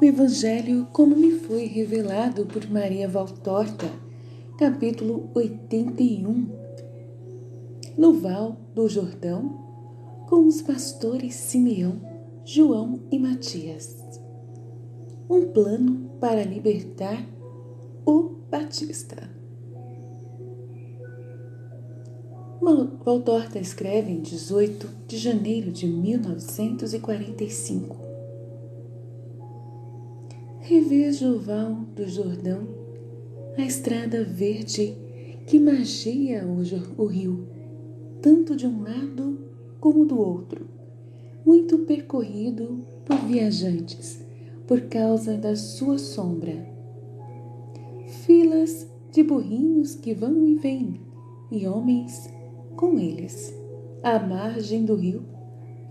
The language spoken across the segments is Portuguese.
O Evangelho como me foi revelado por Maria Valtorta, capítulo 81. No Val do Jordão, com os pastores Simeão, João e Matias. Um plano para libertar o Batista. Valtorta escreve em 18 de janeiro de 1945. Revejo o Val do Jordão, a estrada verde que margeia o rio, tanto de um lado como do outro, muito percorrido por viajantes, por causa da sua sombra. Filas de burrinhos que vão e vêm, e homens com eles. À margem do rio,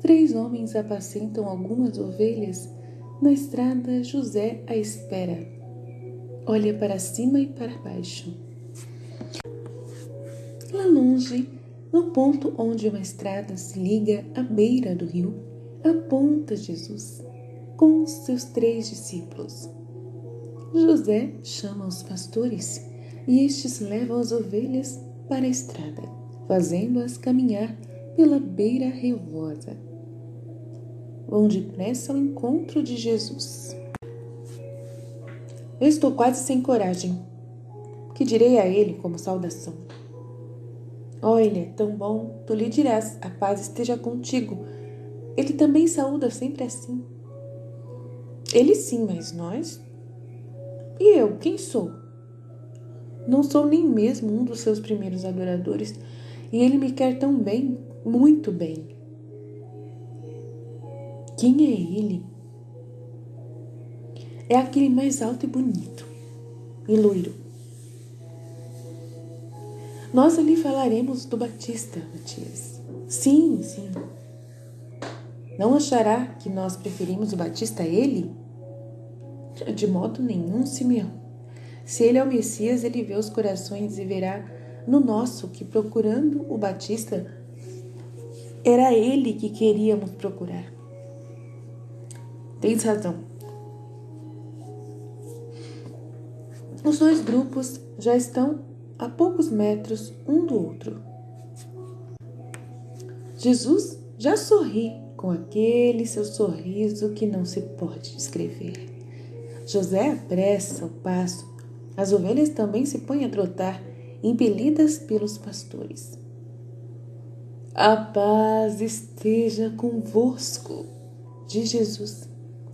3 homens apacentam algumas ovelhas. Na estrada, José à espera. Olha para cima e para baixo. Lá longe, no ponto onde uma estrada se liga à beira do rio, aponta Jesus com os seus 3 discípulos. José chama os pastores e estes levam as ovelhas para a estrada, fazendo-as caminhar pela beira relvosa. Vão depressa ao encontro de Jesus. Eu estou quase sem coragem. Que direi a ele como saudação? Oh, ele é tão bom, tu lhe dirás, a paz esteja contigo. Ele também saúda sempre assim. Ele sim, mas nós? E eu, quem sou? Não sou nem mesmo um dos seus primeiros adoradores, e ele me quer tão bem, muito bem. Quem é ele? É aquele mais alto e bonito, e loiro. Nós lhe falaremos do Batista, Matias. Sim. Não achará que nós preferimos o Batista a ele? De modo nenhum, Simeão. Se ele é o Messias, ele vê os corações e verá no nosso que, procurando o Batista, era ele que queríamos procurar. Tens razão. Os 2 grupos já estão a poucos metros um do outro. Jesus já sorri com aquele seu sorriso que não se pode descrever. José apressa o passo. As ovelhas também se põem a trotar, impelidas pelos pastores. A paz esteja convosco, diz Jesus,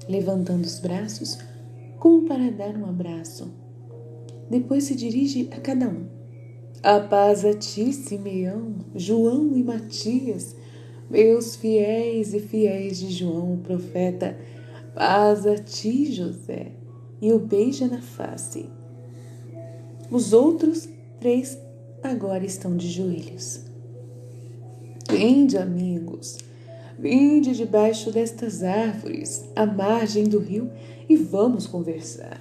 levantando os braços como para dar um abraço. Depois se dirige a cada um. A paz a ti, Simeão, João e Matias, meus fiéis e fiéis de João, o profeta. Paz a ti, José, e o beija na face. Os outros 3 agora estão de joelhos. Vinde, amigos, vinde debaixo destas árvores, à margem do rio, e vamos conversar.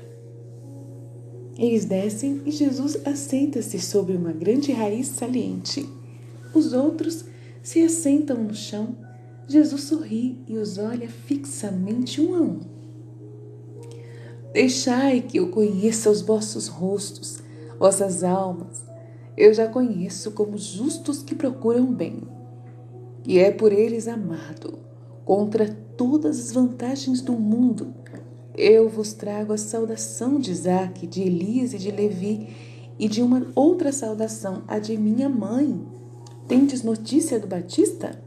Eles descem e Jesus assenta-se sobre uma grande raiz saliente. Os outros se assentam no chão. Jesus sorri e os olha fixamente um a um. Deixai que eu conheça os vossos rostos, vossas almas. Eu já conheço como justos que procuram bem. E é por eles amado, contra todas as vantagens do mundo. Eu vos trago a saudação de Isaque, de Elias e de Levi, e de uma outra saudação, a de minha mãe. Tendes notícia do Batista?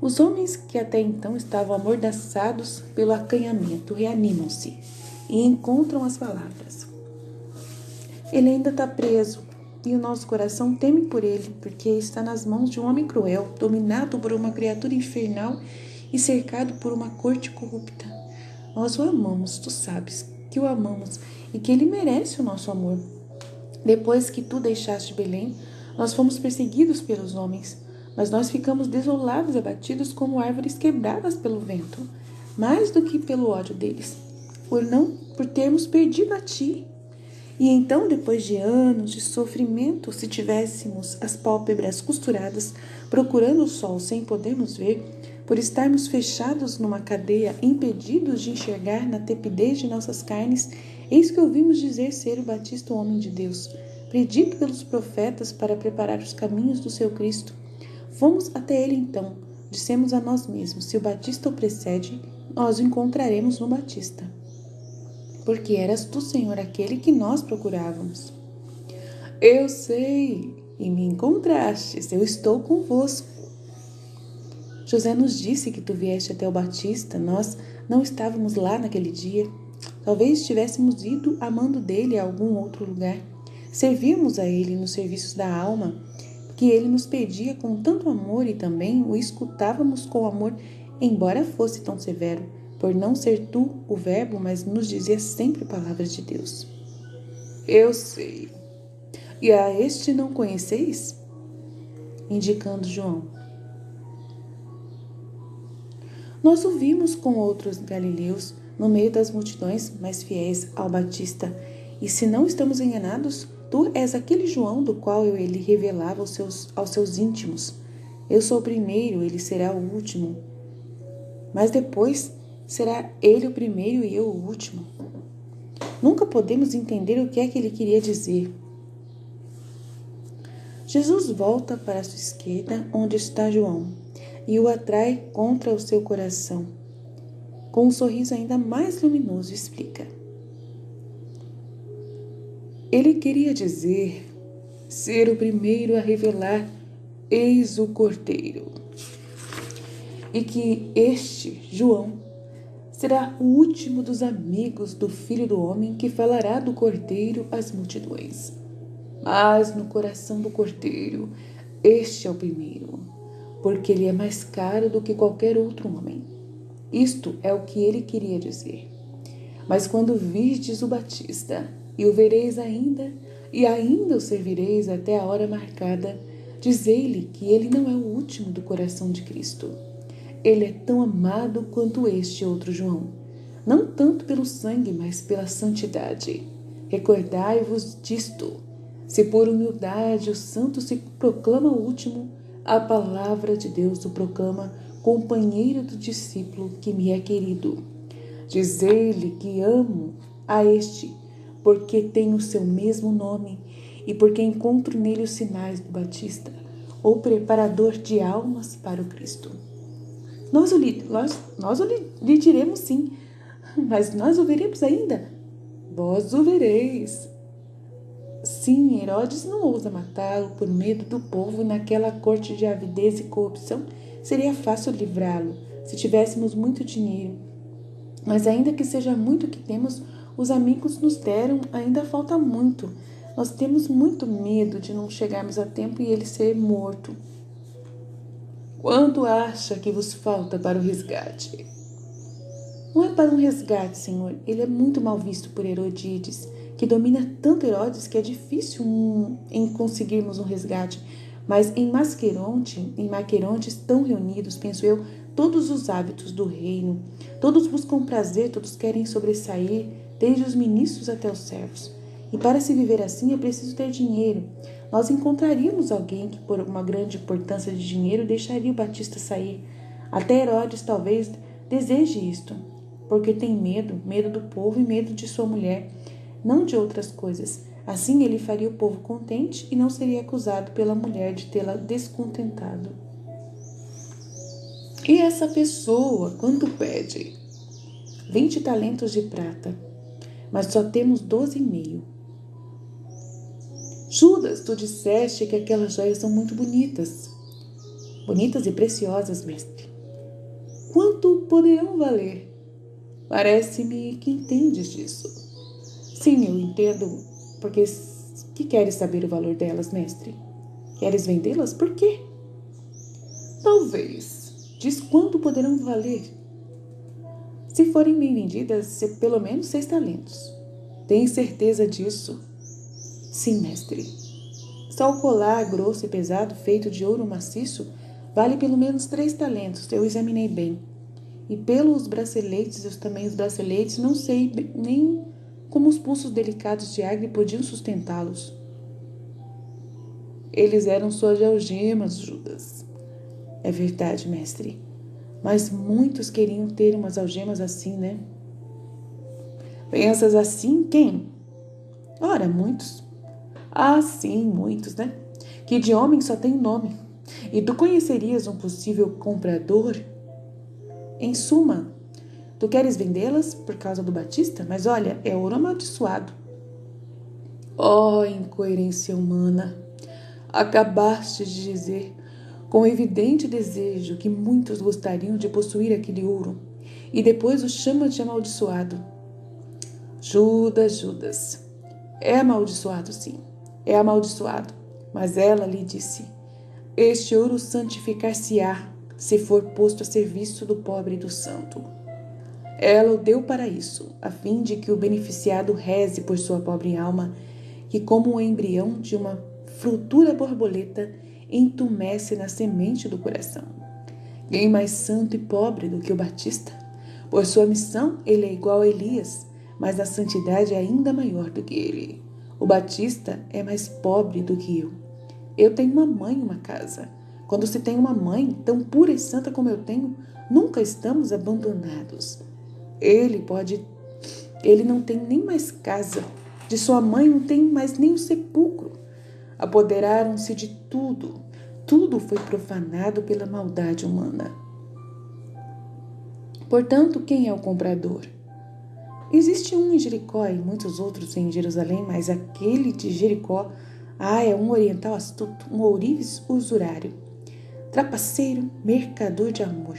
Os homens que até então estavam amordaçados pelo acanhamento reanimam-se e encontram as palavras. Ele ainda está preso, e o nosso coração teme por ele, porque está nas mãos de um homem cruel, dominado por uma criatura infernal e cercado por uma corte corrupta. Nós o amamos, tu sabes que o amamos e que ele merece o nosso amor. Depois que tu deixaste Belém, nós fomos perseguidos pelos homens, mas nós ficamos desolados e abatidos como árvores quebradas pelo vento, mais do que pelo ódio deles, por termos perdido a ti. E então, depois de anos de sofrimento, se tivéssemos as pálpebras costuradas, procurando o sol sem podermos ver, por estarmos fechados numa cadeia, impedidos de enxergar na tepidez de nossas carnes, eis que ouvimos dizer ser o Batista o homem de Deus, predito pelos profetas para preparar os caminhos do seu Cristo. Fomos até ele então, dissemos a nós mesmos, se o Batista o precede, nós o encontraremos no Batista. Porque eras tu, Senhor, aquele que nós procurávamos. Eu sei, e me encontrastes, eu estou convosco. José nos disse que tu vieste até o Batista, nós não estávamos lá naquele dia. Talvez tivéssemos ido amando dele a algum outro lugar. Servíamos a ele nos serviços da alma, que ele nos pedia com tanto amor e também o escutávamos com amor, embora fosse tão severo, por não ser tu o verbo, mas nos dizia sempre palavras de Deus. Eu sei. E a este não conheceis? Indicando João. Nós o vimos com outros galileus no meio das multidões mais fiéis ao Batista. E se não estamos enganados, tu és aquele João do qual ele revelava aos seus íntimos. Eu sou o primeiro, ele será o último. Mas depois será ele o primeiro e eu o último. Nunca podemos entender o que é que ele queria dizer. Jesus volta para a sua esquerda, onde está João, e o atrai contra o seu coração. Com um sorriso ainda mais luminoso, explica. Ele queria dizer ser o primeiro a revelar: eis o Cordeiro. E que este, João, será o último dos amigos do Filho do Homem que falará do Cordeiro às multidões. Mas no coração do Cordeiro, este é o primeiro, porque ele é mais caro do que qualquer outro homem. Isto é o que ele queria dizer. Mas quando virdes o Batista, e o vereis ainda, e ainda o servireis até a hora marcada, dizei-lhe que ele não é o último do coração de Cristo. Ele é tão amado quanto este outro João, não tanto pelo sangue, mas pela santidade. Recordai-vos disto. Se por humildade o santo se proclama o último, a palavra de Deus o proclama companheiro do discípulo que me é querido. Dizei-lhe que amo a este, porque tem o seu mesmo nome e porque encontro nele os sinais do Batista, o preparador de almas para o Cristo. Nós o lhe diremos sim, mas nós o veremos ainda. Vós o vereis. Sim, Herodes não ousa matá-lo por medo do povo, e naquela corte de avidez e corrupção seria fácil livrá-lo, se tivéssemos muito dinheiro. Mas ainda que seja muito o que temos, os amigos nos deram, ainda falta muito. Nós temos muito medo de não chegarmos a tempo e ele ser morto. Quanto acha que vos falta para o resgate? Não é para um resgate, Senhor. Ele é muito mal visto por Herodíades, que domina tanto Herodes que é difícil em conseguirmos um resgate. Mas em Maqueronte estão reunidos, penso eu, todos os hábitos do reino. Todos buscam prazer, todos querem sobressair, desde os ministros até os servos. E para se viver assim é preciso ter dinheiro. Nós encontraríamos alguém que, por uma grande importância de dinheiro, deixaria o Batista sair. Até Herodes talvez deseje isto, porque tem medo do povo e medo de sua mulher, não de outras coisas. Assim ele faria o povo contente e não seria acusado pela mulher de tê-la descontentado. E essa pessoa, quanto pede? 20 talentos de prata, mas só temos 12,5. Judas, tu disseste que aquelas joias são muito bonitas. Bonitas e preciosas, mestre. Quanto poderão valer? Parece-me que entendes disso. Sim, eu entendo, porque que queres saber o valor delas, mestre? Queres vendê-las? Por quê? Talvez. Diz quanto poderão valer. Se forem bem vendidas, pelo menos 6 talentos. Tens certeza disso? Sim, mestre. Só o colar grosso e pesado, feito de ouro maciço, vale pelo menos 3 talentos. Eu examinei bem. E pelos braceletes, também os braceletes, não sei nem como os pulsos delicados de Agri podiam sustentá-los. Eles eram suas algemas, Judas. É verdade, mestre. Mas muitos queriam ter umas algemas assim, né? Pensas assim, quem? Ora, muitos. Ah, sim, muitos, né? Que de homem só tem nome. E tu conhecerias um possível comprador? Em suma, tu queres vendê-las por causa do Batista? Mas olha, é ouro amaldiçoado. Oh, incoerência humana! Acabaste de dizer, com evidente desejo, que muitos gostariam de possuir aquele ouro, e depois o chama de amaldiçoado. Judas, é amaldiçoado, sim, é amaldiçoado. Mas ela lhe disse, este ouro santificar-se-á, se for posto a serviço do pobre e do santo. Ela o deu para isso, a fim de que o beneficiado reze por sua pobre alma, que como o embrião de uma futura borboleta entumece na semente do coração. Quem mais santo e pobre do que o Batista? Por sua missão, ele é igual a Elias, mas na santidade é ainda maior do que ele. O Batista é mais pobre do que eu. Eu tenho uma mãe e uma casa. Quando se tem uma mãe tão pura e santa como eu tenho, nunca estamos abandonados. Ele não tem nem mais casa. De sua mãe não tem mais nem o sepulcro. Apoderaram-se de tudo. Tudo foi profanado pela maldade humana. Portanto, quem é o comprador? Existe um em Jericó e muitos outros em Jerusalém, mas aquele de Jericó, é um oriental astuto, um ourives usurário, trapaceiro, mercador de amor.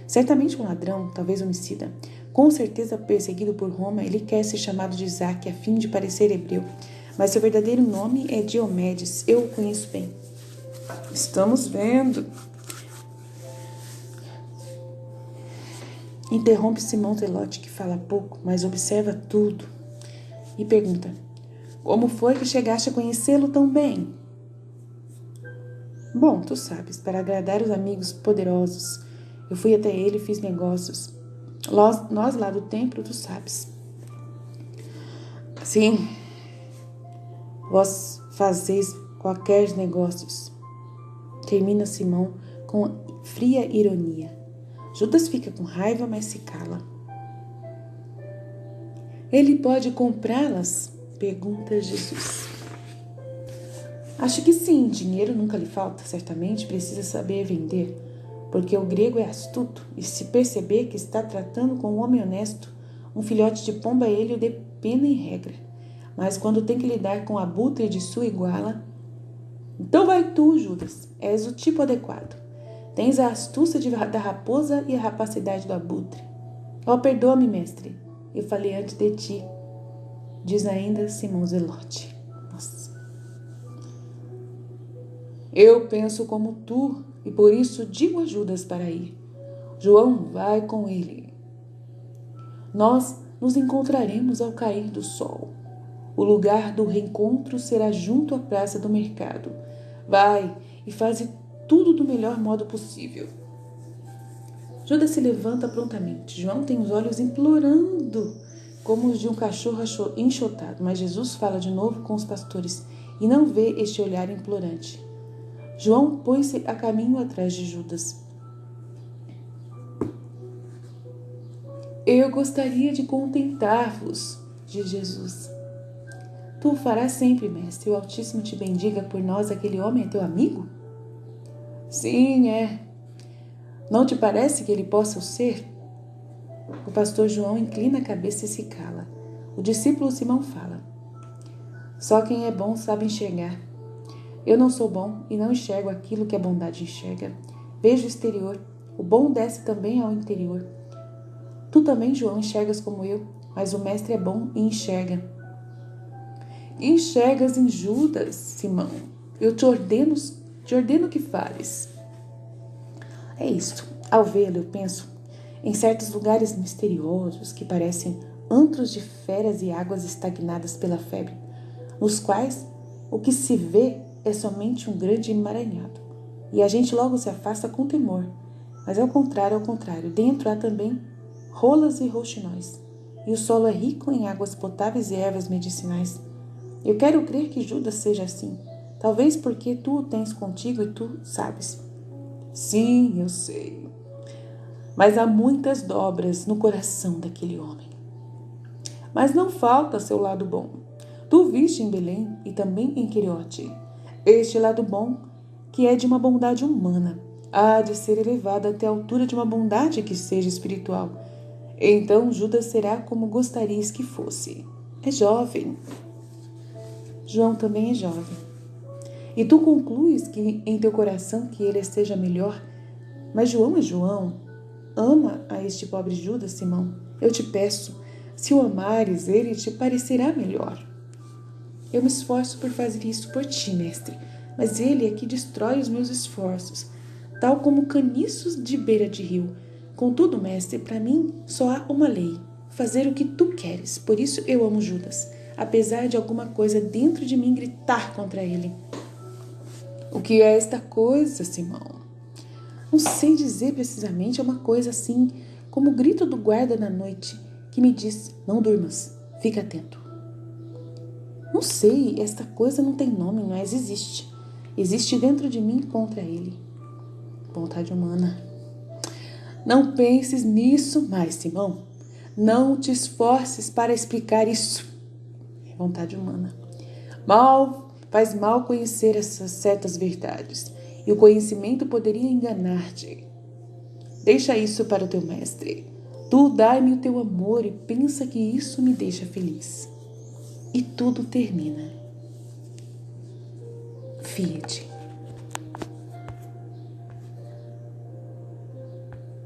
Certamente um ladrão, talvez homicida. Com certeza perseguido por Roma, ele quer ser chamado de Isaac a fim de parecer hebreu. Mas seu verdadeiro nome é Diomedes, eu o conheço bem. Estamos vendo. Interrompe Simão Zelote, que fala pouco, mas observa tudo. E pergunta, como foi que chegaste a conhecê-lo tão bem? Bom, tu sabes, para agradar os amigos poderosos. Eu fui até ele e fiz negócios. Nós lá do templo, tu sabes. Sim, vós fazeis qualquer negócios. Termina Simão com fria ironia. Judas fica com raiva, mas se cala. Ele pode comprá-las? Pergunta Jesus. Acho que sim, dinheiro nunca lhe falta, certamente precisa saber vender, porque o grego é astuto, e se perceber que está tratando com um homem honesto, um filhote de pomba ele o depena em regra. Mas quando tem que lidar com abutre de sua iguala... Então vai tu, Judas, és o tipo adequado. Tens a astúcia da raposa e a rapacidade do abutre. Oh, perdoa-me, mestre, eu falei antes de ti, diz ainda Simão Zelote. Nossa. Eu penso como tu, e por isso digo a Judas para ir. João, vai com ele. Nós nos encontraremos ao cair do sol. O lugar do reencontro será junto à praça do mercado. Vai e faze tudo do melhor modo possível. Judas se levanta prontamente. João tem os olhos implorando, como os de um cachorro enxotado. Mas Jesus fala de novo com os pastores e não vê este olhar implorante. João põe-se a caminho atrás de Judas. Eu gostaria de contentar-vos, diz Jesus. Tu o farás sempre, mestre. O Altíssimo te bendiga por nós. Aquele homem é teu amigo? Sim, é. Não te parece que ele possa o ser? O pastor João inclina a cabeça e se cala. O discípulo Simão fala. Só quem é bom sabe enxergar. Eu não sou bom e não enxergo aquilo que a bondade enxerga. Vejo o exterior. O bom desce também ao interior. Tu também, João, enxergas como eu, mas o mestre é bom e enxerga. Enxergas em Judas, Simão. Eu te ordeno que fales. É isto. Ao vê-lo, eu penso em certos lugares misteriosos que parecem antros de feras e águas estagnadas pela febre, nos quais o que se vê é somente um grande emaranhado. E a gente logo se afasta com temor. Mas ao contrário, dentro há também rolas e rouxinóis. e o solo é rico em águas potáveis e ervas medicinais. Eu quero crer que Judas seja assim, talvez porque tu o tens contigo e tu sabes. Sim, eu sei. Mas há muitas dobras no coração daquele homem. Mas não falta seu lado bom. Tu viste em Belém e também em Queriote. Este lado bom, que é de uma bondade humana, há de ser elevado até a altura de uma bondade que seja espiritual. Então Judas será como gostarias que fosse. É jovem. João também é jovem. E tu concluis que em teu coração que ele esteja melhor. Mas João é João. Ama a este pobre Judas, Simão. Eu te peço, se o amares, ele te parecerá melhor. Eu me esforço por fazer isso por ti, mestre, mas ele é que destrói os meus esforços, tal como caniços de beira de rio. Contudo, mestre, para mim só há uma lei, fazer o que tu queres. Por isso eu amo Judas, apesar de alguma coisa dentro de mim gritar contra ele. O que é esta coisa, Simão? Não sei dizer precisamente, é uma coisa assim, como o grito do guarda na noite, que me diz, não durmas, fica atento. Não sei, esta coisa não tem nome, mas existe. Existe dentro de mim contra ele. Vontade humana. Não penses nisso mais, Simão. Não te esforces para explicar isso. Vontade humana. Faz mal conhecer essas certas verdades. E o conhecimento poderia enganar-te. Deixa isso para o teu mestre. Tu dai-me o teu amor e pensa que isso me deixa feliz. E tudo termina. Fia-te.